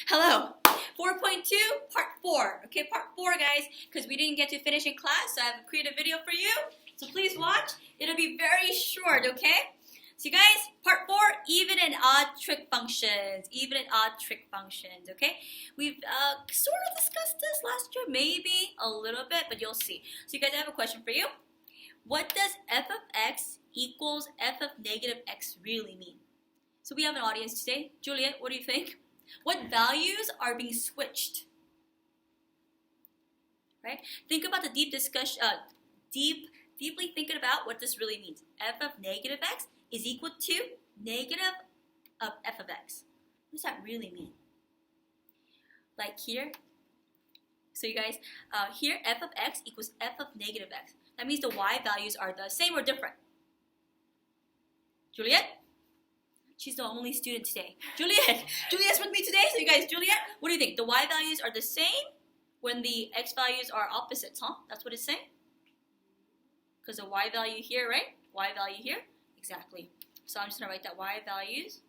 Hello. 4.2, part 4. Okay, part 4, guys, because we didn't get to finish in class, so I have created a video for you. So please watch. It'll be very short, okay? So you guys, part 4, even and odd trig functions. Even and odd trig functions, okay? We've sort of discussed this last year, maybe a little bit, but you'll see. So you guys, I have a question for you. What does f of x equals f of negative x really mean? So we have an audience today. Juliet, what do you think? What values are being switched? Right? Think about the deep discussion, deeply thinking about what this really means. F of negative x is equal to negative of f of x. What does that really mean? Like here. So you guys, here f of x equals f of negative x. That means the y values are the same or different. Juliet? She's the only student today. Juliet's with me today. So you guys, Juliet, what do you think? The y values are the same when the x values are opposites, huh? That's what it's saying? Because the y value here, right? Y value here? Exactly. So I'm just going to write that y values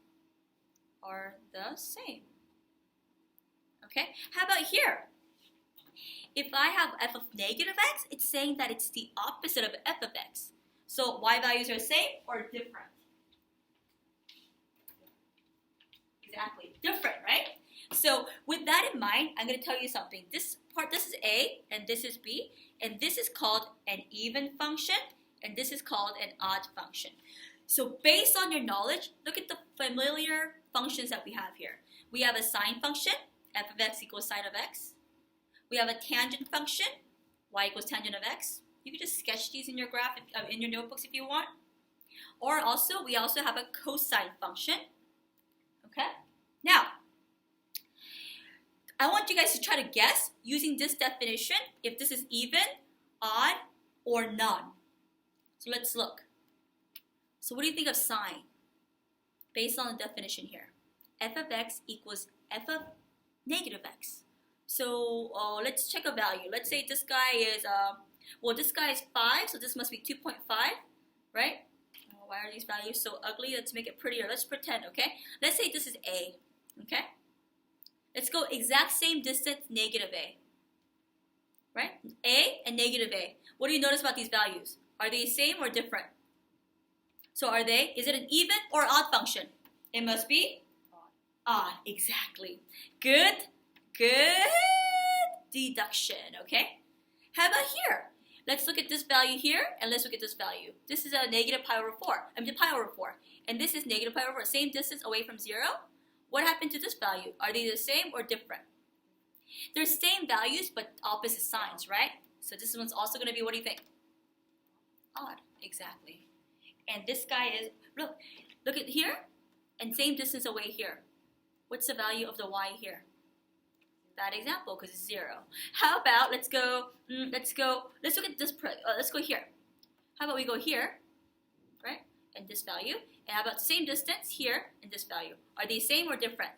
are the same. Okay? How about here? If I have f of negative x, it's saying that it's the opposite of f of x. So y values are the same or different? Exactly. Different, right? So with that in mind, I'm going to tell you something. This is A, and this is B, and this is called an even function, and this is called an odd function. So based on your knowledge, look at the familiar functions that we have here. We have a sine function, f of x equals sine of x. We have a tangent function, y equals tangent of x. You can just sketch these in your graph, in your notebooks if you want. Or also, we also have a cosine function. Okay? Now, I want you guys to try to guess, using this definition, if this is even, odd, or none. So let's look. So what do you think of sine? Based on the definition here. F of x equals f of negative x. So let's check a value. Let's say this guy is, this guy is 5, so this must be 2.5, right? Why are these values so ugly? Let's make it prettier. Let's pretend, okay? Let's say this is A, okay? Let's go exact same distance, negative A, right? A and negative A. What do you notice about these values? Are they the same or different? So is it an even or odd function? It must be odd, exactly. Good deduction, okay? How about here? Let's look at this value here, and let's look at this value. This is a negative pi over 4. Pi over 4. And this is negative pi over 4. Same distance away from 0. What happened to this value? Are they the same or different? They're same values, but opposite signs, right? So this one's also going to be, what do you think? Odd. Exactly. And this guy is, look at here, and same distance away here. What's the value of the y here? That example, because it's 0. How about let's look at this. Let's go here. How about we go here, right? And this value. And how about the same distance here and this value? Are they same or different?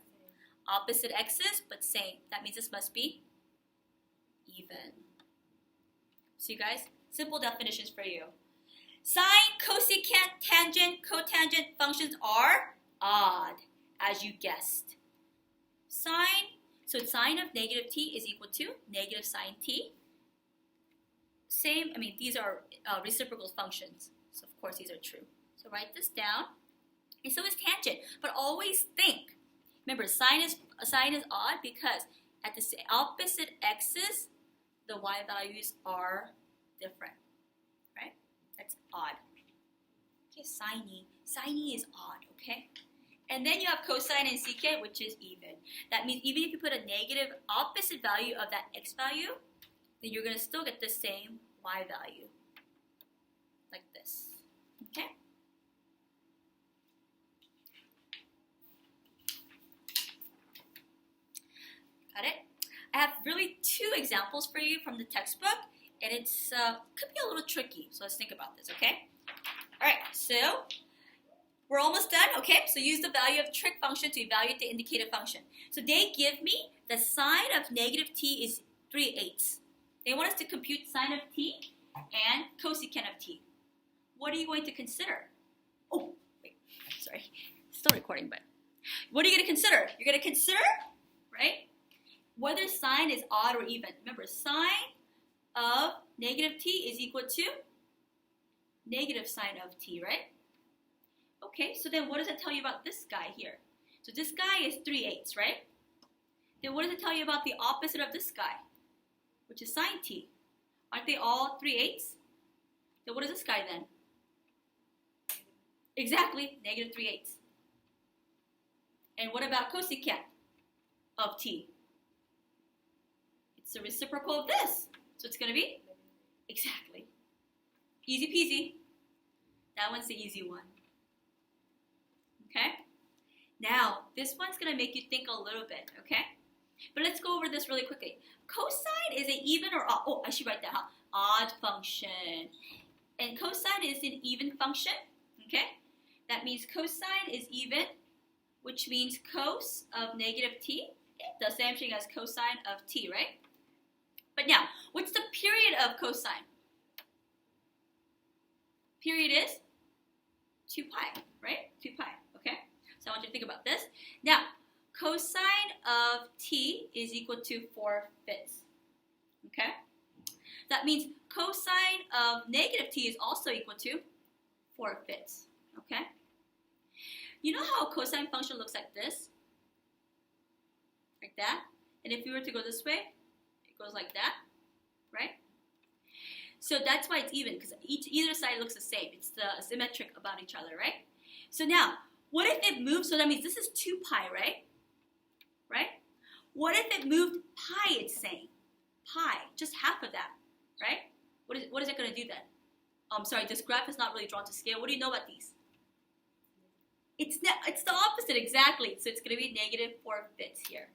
Opposite x's, but same. That means this must be even. So you guys, simple definitions for you. Sine, cosecant, tangent, cotangent functions are odd, as you guessed. So sine of negative t is equal to negative sine t. Same, these are reciprocal functions. So of course these are true. So write this down. And so is tangent. But always think. Remember, sine is odd because at the opposite x's, the y values are different. Right? That's odd. Okay, sine is odd, okay? And then you have cosine and secant, which is even. That means even if you put a negative opposite value of that x value, then you're going to still get the same y value. Like this. Okay? Got it? I have really 2 examples for you from the textbook, and it's could be a little tricky. So let's think about this, okay? All right, so we're almost done, okay? So use the value of trig function to evaluate the indicative function. So they give me the sine of negative t is 3/8. They want us to compute sine of t and cosecant of t. What are you going to consider? Oh, wait, sorry. Still recording, but what are you going to consider? You're going to consider, right? right? Whether sine is odd or even. Remember, sine of negative t is equal to negative sine of t, right? Okay, so then what does it tell you about this guy here? So this guy is 3/8, right? Then what does it tell you about the opposite of this guy, which is sine t? Aren't they all 3/8? Then what is this guy then? Exactly, negative 3/8. And what about cosecant of t? It's the reciprocal of this. So it's going to be? Exactly. Easy peasy. That one's the easy one. Okay? Now, this one's going to make you think a little bit, okay? But let's go over this really quickly. Cosine is an even or odd. Oh, I should write that, huh? Odd function. And cosine is an even function, okay? That means cosine is even, which means cos of negative t. The same thing as cosine of t, right? But now, what's the period of cosine? Period is 2 pi, right? 2 pi, okay? So I want you to think about this. Now, cosine of t is equal to 4/5, okay? That means cosine of negative t is also equal to 4/5, okay? You know how a cosine function looks like this? Like that? And if we were to go this way, it goes like that, right? So that's why it's even, because either side looks the same. It's the symmetric about each other, right? So now, what if it moves? So that means this is 2 pi, right? Right? What if it moved pi, it's saying? Pi, just half of that, right? What is it going to do then? Sorry, this graph is not really drawn to scale. What do you know about these? It's the opposite, exactly. So it's going to be negative 4/5 here.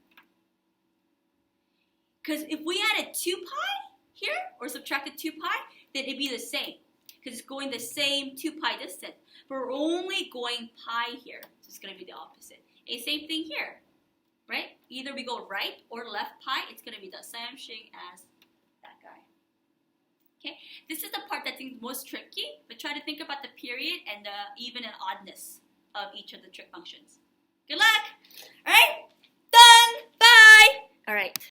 Because if we added 2 pi here, or subtracted 2 pi, then it'd be the same. Because it's going the same 2 pi distance. But we're only going pi here. So it's going to be the opposite. And same thing here, right? Either we go right or left pi, it's going to be the same thing as that guy. Okay? This is the part that's most tricky, but try to think about the period and the even and oddness of each of the trig functions. Good luck! All right? Done! Bye! All right.